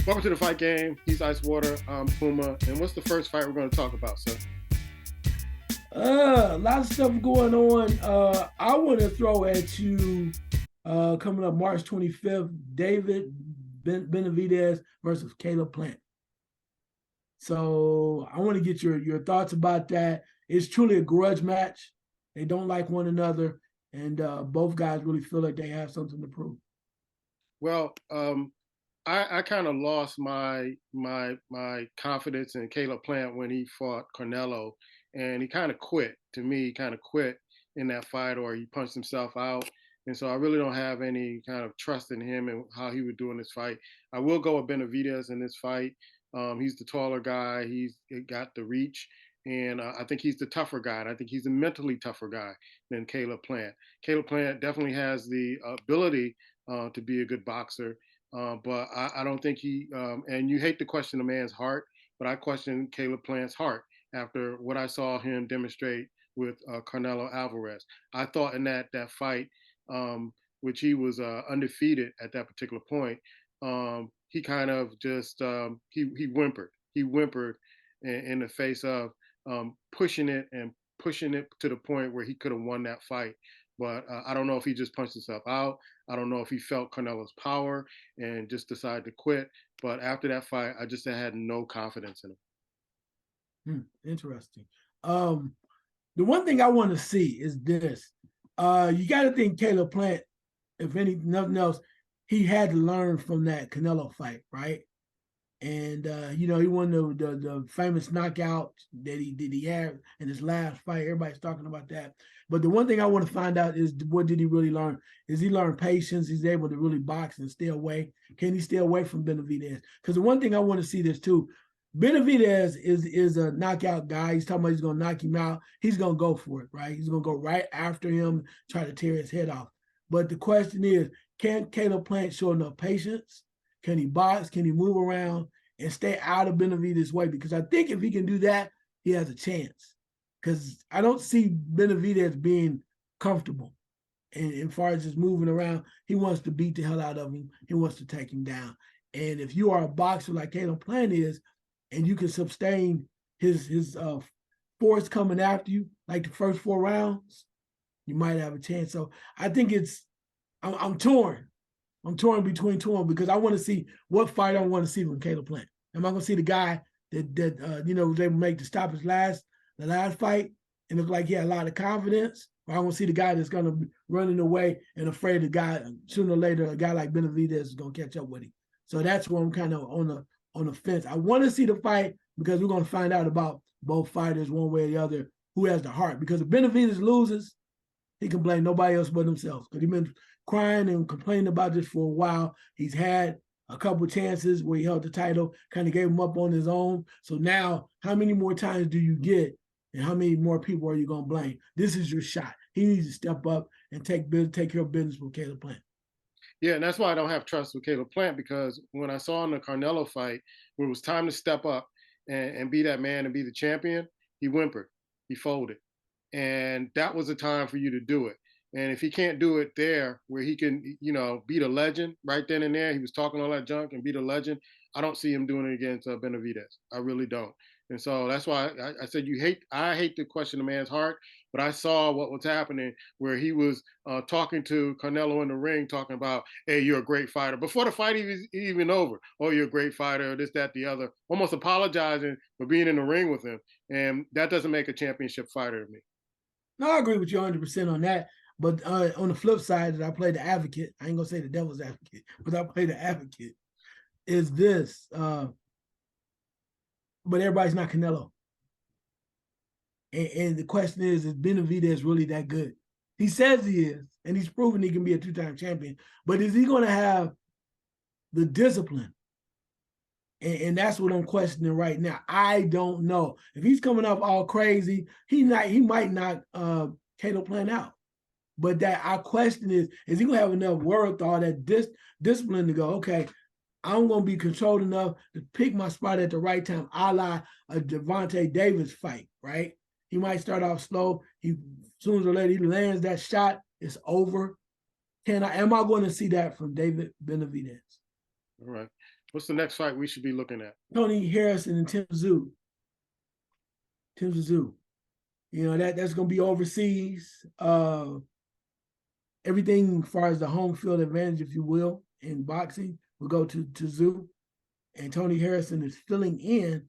Welcome to the fight game. He's Icewater, I'm Puma. And what's the first fight we're going to talk about, sir? A lot of stuff going on. I want to throw at you coming up March 25th, David Benavidez versus Caleb Plant. So I want to get your thoughts about that. It's truly a grudge match. They don't like one another, and both guys really feel like they have something to prove. Well, I kind of lost my confidence in Caleb Plant when he fought Canelo, and he kind of quit. To me, he kind of quit in that fight, or he punched himself out. And so I really don't have any kind of trust in him and how he would do in this fight. I will go with Benavidez in this fight. He's the taller guy. He's got the reach, and I think he's the tougher guy. And I think he's a mentally tougher guy than Caleb Plant. Caleb Plant definitely has the ability to be a good boxer, but I don't think he, and you hate to question a man's heart, but I question Caleb Plant's heart after what I saw him demonstrate with Canelo Alvarez. I thought in that fight, which he was undefeated at that particular point, he kind of just he whimpered. He whimpered in the face of pushing it and pushing it to the point where he could have won that fight. But I don't know if he just punched himself out. I don't know if he felt Canelo's power and just decided to quit. But after that fight, I just had no confidence in him. Interesting. The one thing I want to see is this. You got to think Caleb Plant, if any nothing else, he had to learn from that Canelo fight, right? And he won the famous knockout that he had in his last fight. Everybody's talking about that. But the one thing I want to find out is what did he really learn? Is he learn patience? He's able to really box and stay away. Can he stay away from Benavidez? Because the one thing I want to see this too. Benavidez is a knockout guy. He's talking about he's gonna knock him out. He's gonna go for it, right? He's gonna go right after him, try to tear his head off. But the question is, can Caleb Plant show enough patience? Can he box? Can he move around and stay out of Benavidez' way? Because I think if he can do that, he has a chance. Because I don't see Benavidez being comfortable. And as far as just moving around, he wants to beat the hell out of him. He wants to take him down. And if you are a boxer like Caleb Plant is, and you can sustain his force coming after you, like the first 4 rounds, you might have a chance. So I think I'm torn. I'm torn between two of them because I want to see what fight I want to see from Caleb Plant. Am I going to see the guy that was able to make the stop the last fight and look like he had a lot of confidence? Or I want to see the guy that's going to be running away and afraid the guy sooner or later a guy like Benavidez is going to catch up with him. So that's where I'm kind of on the fence. I want to see the fight because we're going to find out about both fighters one way or the other who has the heart. Because if Benavidez loses, he can blame nobody else but himself because he's been crying and complaining about this for a while. He's had a couple of chances where he held the title, kind of gave him up on his own. So now, how many more times do you get, and how many more people are you going to blame? This is your shot. He needs to step up and take care of business with Caleb Plant. Yeah, and that's why I don't have trust with Caleb Plant because when I saw in the Carnelo fight, when it was time to step up and be that man and be the champion, he whimpered, he folded. And that was the time for you to do it. And if he can't do it there, where he can, beat a legend right then and there, he was talking all that junk and beat a legend. I don't see him doing it against Benavidez. I really don't. And so that's why I said I hate to question a man's heart, but I saw what was happening where he was talking to Canelo in the ring, talking about, "Hey, you're a great fighter." Before the fight even over, "Oh, you're a great fighter," this, that, the other, almost apologizing for being in the ring with him, and that doesn't make a championship fighter to me. No, I agree with you 100% on that. But on the flip side, that I play the advocate, I ain't going to say the devil's advocate, but I play the advocate, is this. But everybody's not Canelo. And the question is Benavidez really that good? He says he is, and he's proven he can be a two-time champion. But is he going to have the discipline? And that's what I'm questioning right now. I don't know. If he's coming up all crazy, he might knock Caleb Plant out. But that our question is he gonna have enough wherewithal, that discipline to go, okay, I'm gonna be controlled enough to pick my spot at the right time, a la a Devontae Davis fight, right? He might start off slow. He sooner or later he lands that shot, it's over. Am I going to see that from David Benavidez? All right. What's the next fight we should be looking at? Tony Harrison and Tim Tszyu. Tim Tszyu. You know, that's gonna be overseas. Everything as far as the home field advantage, if you will, in boxing will go to Tszyu. And Tony Harrison is filling in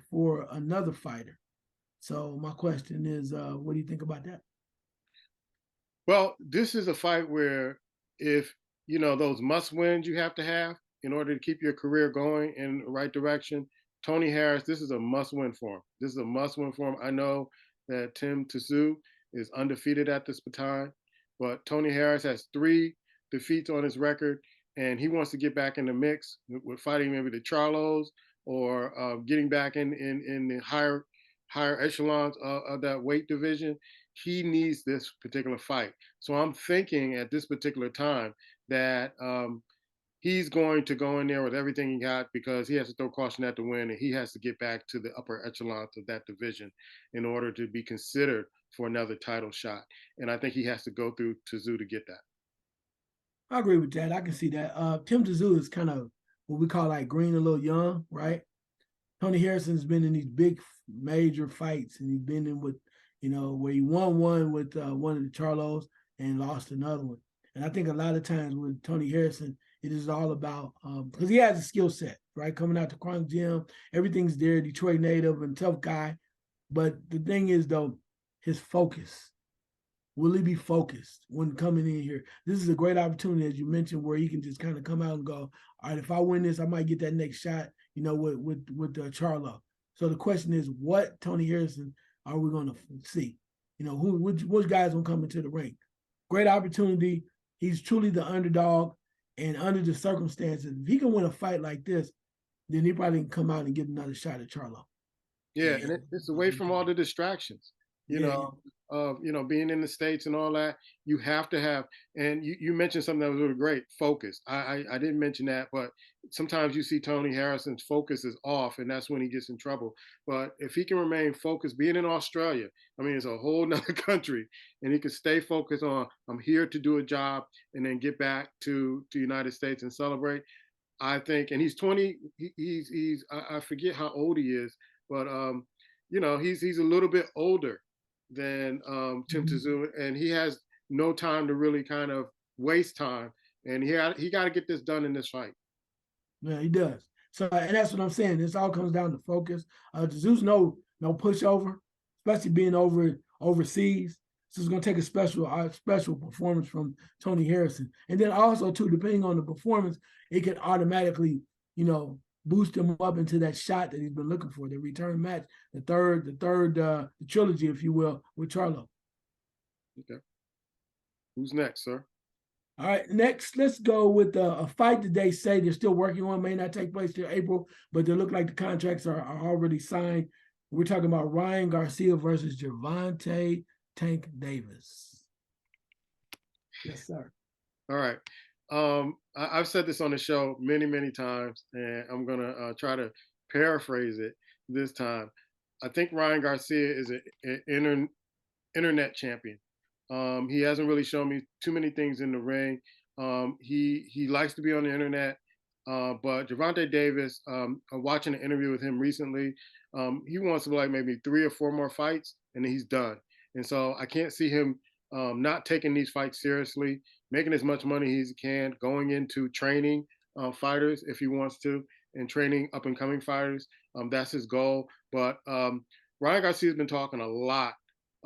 for another fighter. So my question is, what do you think about that? Well, this is a fight where if those must wins you have to have in order to keep your career going in the right direction. Tony Harris, this is a must win for him. This is a must win for him. I know that Tim Tszyu is undefeated at this time, but Tony Harris has 3 defeats on his record, and he wants to get back in the mix with fighting maybe the Charlos or getting back in the higher echelons of that weight division. He needs this particular fight. So I'm thinking at this particular time that he's going to go in there with everything he got because he has to throw caution at the wind and he has to get back to the upper echelons of that division in order to be considered for another title shot. And I think he has to go through Tszyu to get that. I agree with that. I can see that. Tim Tszyu is kind of what we call like green a little young, right? Tony Harrison's been in these big major fights, and he's been in with, where he won one with one of the Charlos and lost another one. And I think a lot of times with Tony Harrison, it is all about because he has a skill set, right? Coming out the Chronic Gym, everything's there. Detroit native and tough guy, but the thing is though, his focus. Will he be focused when coming in here? This is a great opportunity, as you mentioned, where he can just kind of come out and go, all right, if I win this, I might get that next shot, with Charlo. So the question is, what Tony Harrison are we going to see? Which guys going to come into the ring? Great opportunity. He's truly the underdog, and under the circumstances, if he can win a fight like this, then he probably can come out and get another shot at Charlo. Yeah, and it's away from all the distractions. You know, being in the States and all that, you have to have, and you mentioned something that was really great, focus. I didn't mention that, but sometimes you see Tony Harrison's focus is off, and that's when he gets in trouble. But if he can remain focused, being in Australia, I mean, it's a whole nother country, and he can stay focused on, I'm here to do a job, and then get back to the United States and celebrate. I think, and he's 20. I forget how old he is, but he's a little bit older than Tim Tszyu, and he has no time to really kind of waste time, and he got to get this done in this fight. Yeah, he does. So, and that's what I'm saying. This all comes down to focus. Tszyu's no pushover, especially being overseas. So it's going to take a special performance from Tony Harrison, and then also too, depending on the performance, it can automatically, boost him up into that shot that he's been looking for, the return match, the trilogy, if you will, with Charlo. Okay. Who's next, sir? All right, next, let's go with a fight that they say they're still working on, may not take place till April, but they look like the contracts are already signed. We're talking about Ryan Garcia versus Gervonta Tank Davis. Yes, sir. All right. I've said this on the show many, many times, and I'm going to try to paraphrase it this time. I think Ryan Garcia is an internet champion. He hasn't really shown me too many things in the ring. He likes to be on the internet, but Gervonta Davis, watching an interview with him recently, he wants to like maybe 3 or 4 more fights, and then he's done. And so I can't see him not taking these fights seriously, making as much money as he can, going into training fighters if he wants to, and training up and coming fighters. That's his goal. But Ryan Garcia's been talking a lot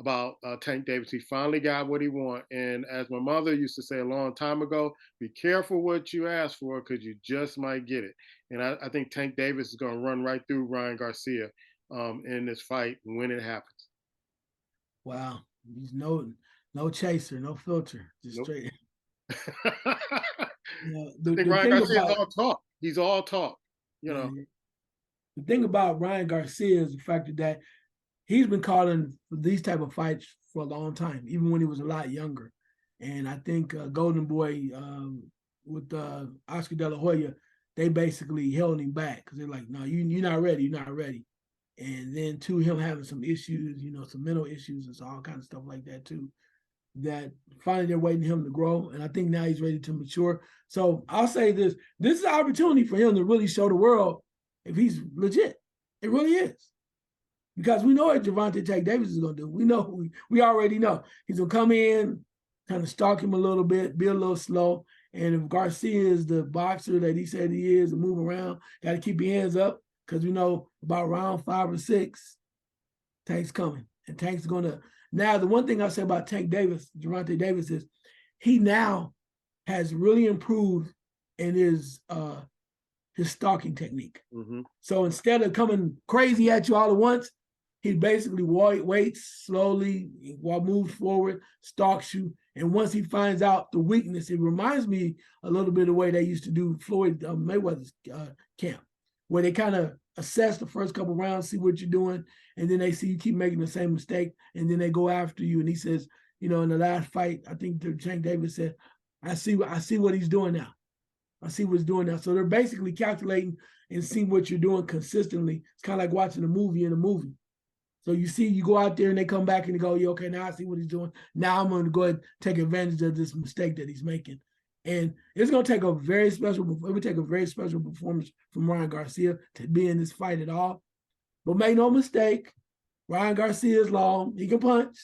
about Tank Davis. He finally got what he wants. And as my mother used to say a long time ago, be careful what you ask for because you just might get it. And I think Tank Davis is going to run right through Ryan Garcia in this fight when it happens. Wow. He's no chaser, no filter, just nope. Straight. I think Ryan Garcia is all talk. He's all talk. The thing about Ryan Garcia is the fact that he's been calling for these type of fights for a long time, even when he was a lot younger. And I think Golden Boy with Oscar De La Hoya, they basically held him back because they're like, no, you're not ready. You're not ready. And then, too, him having some issues, some mental issues and all kinds of stuff like that, too. that finally they're waiting him to grow. And I think now he's ready to mature. So I'll say this: this is an opportunity for him to really show the world if he's legit. It really is. Because we know what Gervonta Tank Davis is going to do. We know, we already know. He's going to come in, kind of stalk him a little bit, be a little slow. And if Garcia is the boxer that he said he is and move around, got to keep your hands up because we know about round 5 or 6, Tank's coming. And Tank's going to. Now, the one thing I'll say about Tank Davis, Gervonta Davis, is he now has really improved in his stalking technique. Mm-hmm. So instead of coming crazy at you all at once, he basically waits slowly, while moves forward, stalks you. And once he finds out the weakness, it reminds me a little bit of the way they used to do Floyd Mayweather's camp, where they kind of assess the first couple rounds, see what you're doing, and then they see you keep making the same mistake, and then they go after you. And he says, in the last fight, I think Tank Davis said, I see what he's doing now. I see what's doing now. So they're basically calculating and seeing what you're doing consistently. It's kind of like watching a movie in a movie. So you go out there and they come back and they go, yeah, okay, now I see what he's doing. Now I'm going to go ahead and take advantage of this mistake that he's making. And it's going to take a very special performance from Ryan Garcia to be in this fight at all. But make no mistake, Ryan Garcia is long. He can punch.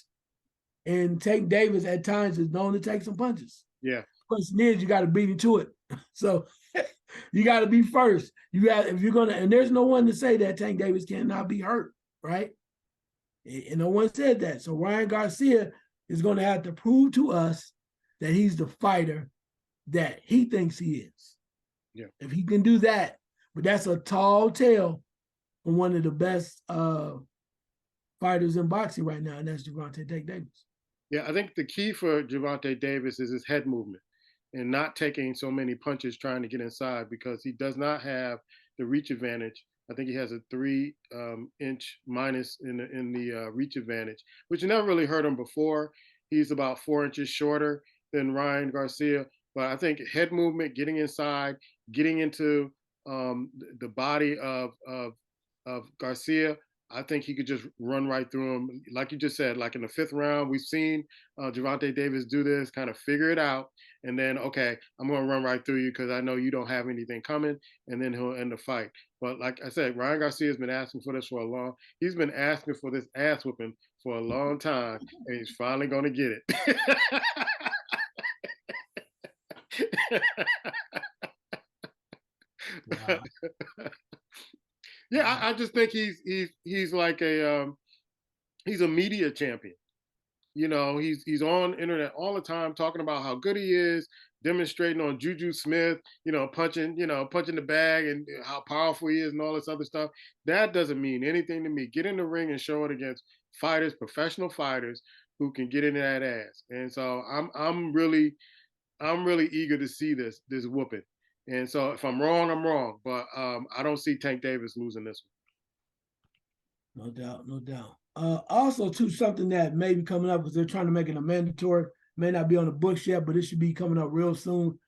And Tank Davis at times is known to take some punches. Yeah. The question is, you got to beat him to it. So you got to be first. If you're going to, and there's no one to say that Tank Davis cannot be hurt, right? And no one said that. So Ryan Garcia is going to have to prove to us that he's the fighter that he thinks he is. Yeah. If he can do that, but that's a tall tale from one of the best fighters in boxing right now, and that's Gervonta Tank Davis. Yeah, I think the key for Gervonta Davis is his head movement and not taking so many punches trying to get inside, because he does not have the reach advantage. I think he has a 3-inch minus in the reach advantage, which never really hurt him before. He's about 4 inches shorter than Ryan Garcia, but I think head movement, getting inside, getting into the body of Garcia, I think he could just run right through him. Like you just said, like in the 5th round, we've seen Gervonta Davis do this, kind of figure it out, and then, okay, I'm going to run right through you because I know you don't have anything coming, and then he'll end the fight. But like I said, Ryan Garcia has been asking for this he's been asking for this ass whooping for a long time, and he's finally going to get it. Wow. Yeah, I just think he's like he's a media champion. He's on internet all the time talking about how good he is, demonstrating on Juju Smith, punching the bag and how powerful he is and all this other stuff. That doesn't mean anything to me. Get in the ring and show it against fighters, professional fighters who can get in that ass. And so I'm really eager to see this whooping. And so if I'm wrong, I'm wrong. But I don't see Tank Davis losing this one. No doubt, no doubt. Also, too, something that may be coming up is they're trying to make it a mandatory. May not be on the books yet, but it should be coming up real soon.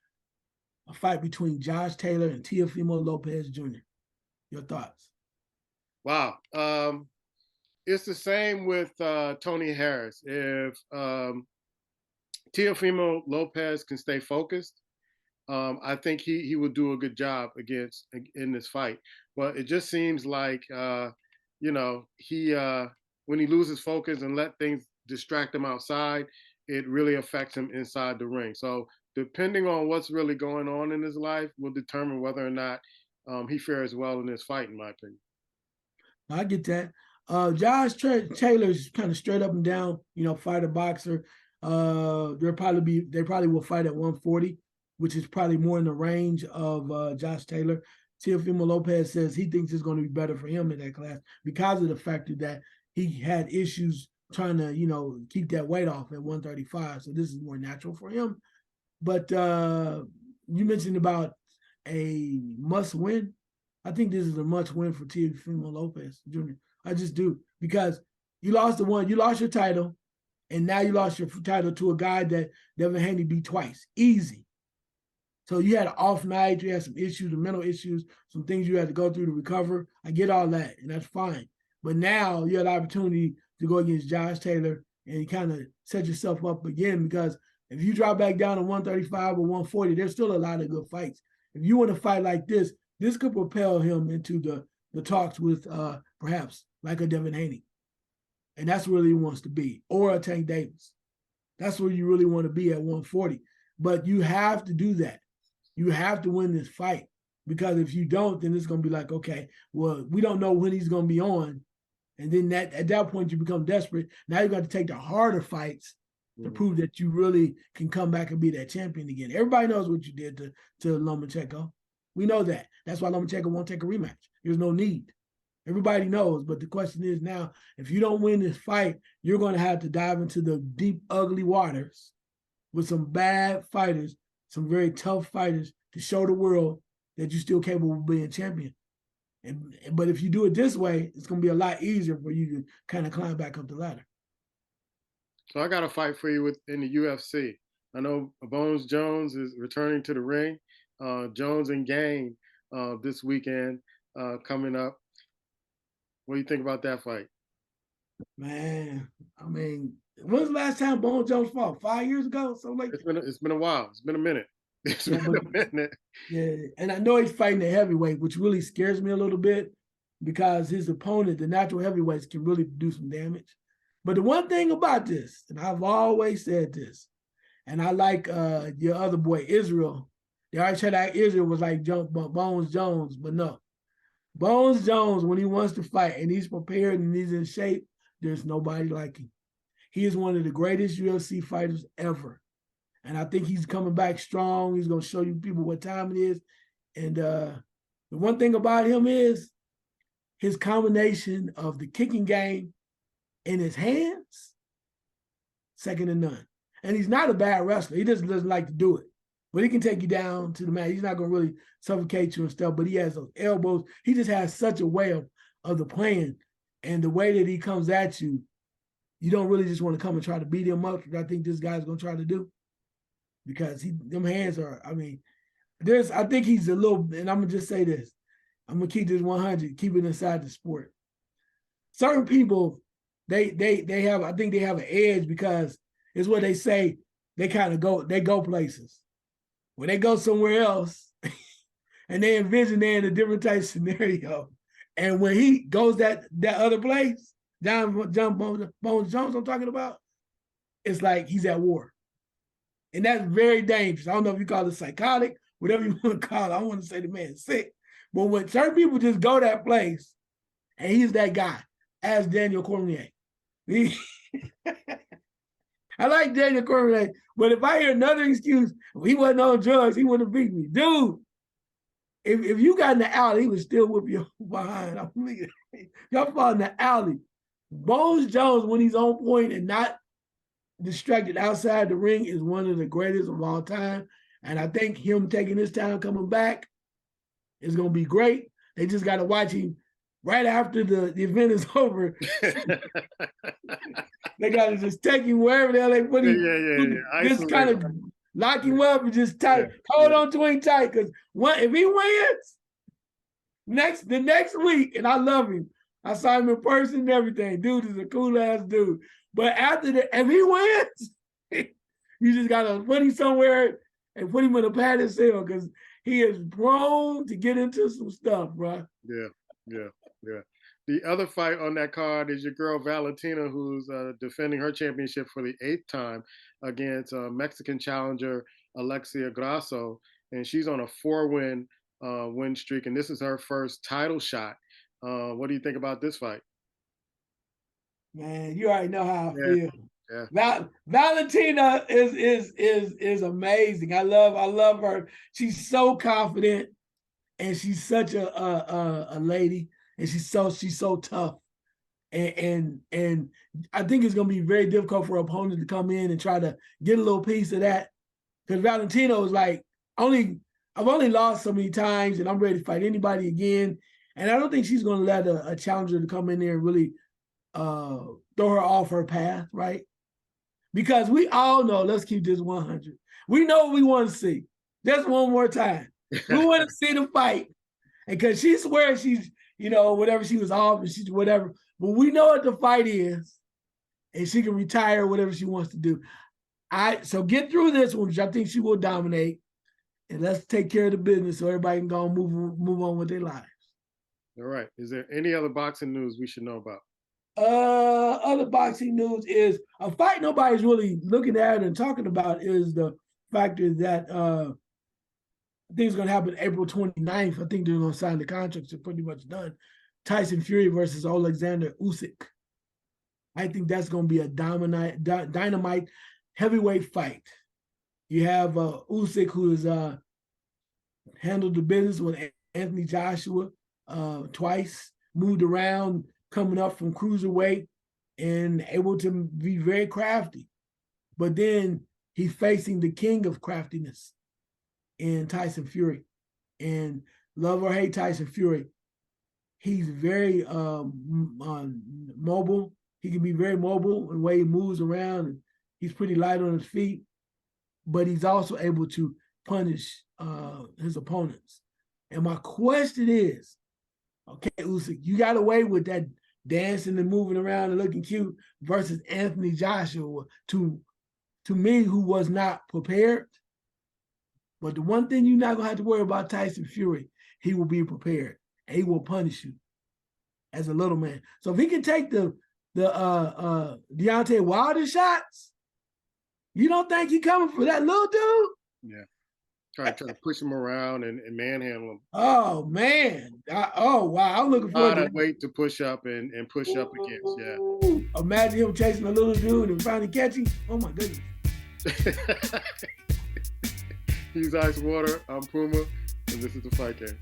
A fight between Josh Taylor and Teofimo Lopez Jr. Your thoughts? Wow. It's the same with Tony Harris. If Teofimo Lopez can stay focused, I think he will do a good job in this fight. But it just seems like he when he loses focus and let things distract him outside, it really affects him inside the ring. So depending on what's really going on in his life will determine whether or not he fares well in this fight, in my opinion. I get that. Josh Taylor's kind of straight up and down, fighter boxer. They probably will fight at 140, which is probably more in the range of Josh Taylor. Teofimo Lopez says he thinks it's going to be better for him in that class because of the factor that he had issues trying to, keep that weight off at 135. So this is more natural for him. But you mentioned about a must win. I think this is a must win for Teofimo Lopez Jr. I just do, because you lost your title, and now you lost your title to a guy that Devin Haney beat twice. Easy. So you had an off night, you had some issues, some mental issues, some things you had to go through to recover. I get all that, and that's fine. But now you had the opportunity to go against Josh Taylor and you kind of set yourself up again, because if you drop back down to 135 or 140, there's still a lot of good fights. If you want to fight like this could propel him into the talks with perhaps like a Devin Haney. And that's where he wants to be, or a Tank Davis. That's where you really want to be at 140. But you have to do that. You have to win this fight, because if you don't, then it's going to be like, okay, well, we don't know when he's going to be on. And then at that point, you become desperate. Now you got to take the harder fights to prove that you really can come back and be that champion again. Everybody knows what you did to Lomachenko. We know that. That's why Lomachenko won't take a rematch. There's no need. Everybody knows. But the question is now, if you don't win this fight, you're going to have to dive into the deep, ugly waters with some bad fighters, some very tough fighters, to show the world that you're still capable of being champion. But if you do it this way, it's going to be a lot easier for you to kind of climb back up the ladder. So I got a fight for you in the UFC. I know Bones Jones is returning to the ring. Jones and Gang this weekend coming up. What do you think about that fight? Man, I mean, when's the last time Bones Jones fought? 5 years ago? Something like that? It's been a while. It's been a minute. It's yeah, been a minute. Yeah, and I know he's fighting at heavyweight, which really scares me a little bit, because his opponent, the natural heavyweights, can really do some damage. But the one thing about this, and I've always said this, and I like your other boy, Israel. They always said that Israel was like Bones Jones, but no. Bones Jones, when he wants to fight and he's prepared and he's in shape, there's nobody like him. He is one of the greatest UFC fighters ever. And I think he's coming back strong. He's going to show you people what time it is. And the one thing about him is his combination of the kicking game in his hands, second to none. And he's not a bad wrestler. He just doesn't like to do it. But he can take you down to the mat. He's not going to really suffocate you and stuff, but he has those elbows. He just has such a way of the playing. And the way that he comes at you, you don't really just want to come and try to beat him up, which I think this guy's going to try to do. Because them hands are, I mean, I think he's a little, and I'm going to just say this. I'm going to keep this 100, keep it inside the sport. Certain people, they have, I think they have an edge, because it's what they say, they go places. When they go somewhere else and they envision they're in a different type of scenario. And when he goes that other place, John Bones Jones I'm talking about, it's like he's at war. And that's very dangerous. I don't know if you call it psychotic, whatever you want to call it. I don't want to say the man's sick. But when certain people just go that place, and he's that guy, as Daniel Cormier. I like Daniel Cormier, but if I hear another excuse, he wasn't on drugs, he wouldn't have beat me. Dude, if you got in the alley, he would still whip you behind. I mean, y'all fought in the alley. Bones Jones, when he's on point and not distracted outside the ring, is one of the greatest of all time. And I think him taking his time coming back is going to be great. They just got to watch him right after the event is over. They got to just take him wherever the hell they put him. Just kind of lock him up and just tight. Hold on to him tight, because if he wins the next week, and I love him. I saw him in person and everything. Dude is a cool ass dude. But if he wins, you just gotta put him somewhere and put him in a padded cell, because he is prone to get into some stuff, bro. Yeah. The other fight on that card is your girl Valentina, who's defending her championship for the 8th time against Mexican challenger Alexia Grasso, and she's on a 4-win win streak, and this is her first title shot. What do you think about this fight? Man, you already know how I feel. Yeah. Valentina is amazing. I love her. She's so confident, and she's such a lady, and she's so tough. And I think it's gonna be very difficult for her opponent to come in and try to get a little piece of that. Because Valentino is like, I've only lost so many times, and I'm ready to fight anybody again. And I don't think she's gonna let a challenger to come in there and really throw her off her path, right? Because we all know, let's keep this 100. We know what we want to see. Just one more time. We want to see the fight. And because she swears she's, whatever she was off and she's whatever. But we know what the fight is. and she can retire whatever she wants to do. So get through this one, which I think she will dominate, and let's take care of the business so everybody can go and move on with their lives. All right. Is there any other boxing news we should know about? Other boxing news is a fight nobody's really looking at and talking about is the factor that I think it's going to happen April 29th. I think they're going to sign the contracts. They're pretty much done. Tyson Fury versus Alexander Usyk. I think that's going to be a dynamite heavyweight fight. You have Usyk, who has handled the business with Anthony Joshua twice, moved around, coming up from cruiserweight, and able to be very crafty. But then he's facing the king of craftiness in Tyson Fury. And love or hate Tyson Fury, he's very mobile. He can be very mobile in the way he moves around. And he's pretty light on his feet, but he's also able to punish his opponents. And my question is, okay, Usyk, you got away with that dancing and moving around and looking cute versus Anthony Joshua, to me, who was not prepared. But the one thing you're not going to have to worry about Tyson Fury, he will be prepared and he will punish you as a little man. So if he can take the Deontay Wilder shots, you don't think he coming for that little dude? Yeah. Try to push him around and manhandle him. Oh, man. Oh, wow. I'm looking forward to that. Weight to push up and push up against. Yeah. Imagine him chasing a little dude and finally catching. Oh, my goodness. He's Icewater. I'm Puma. And this is The Fight Game.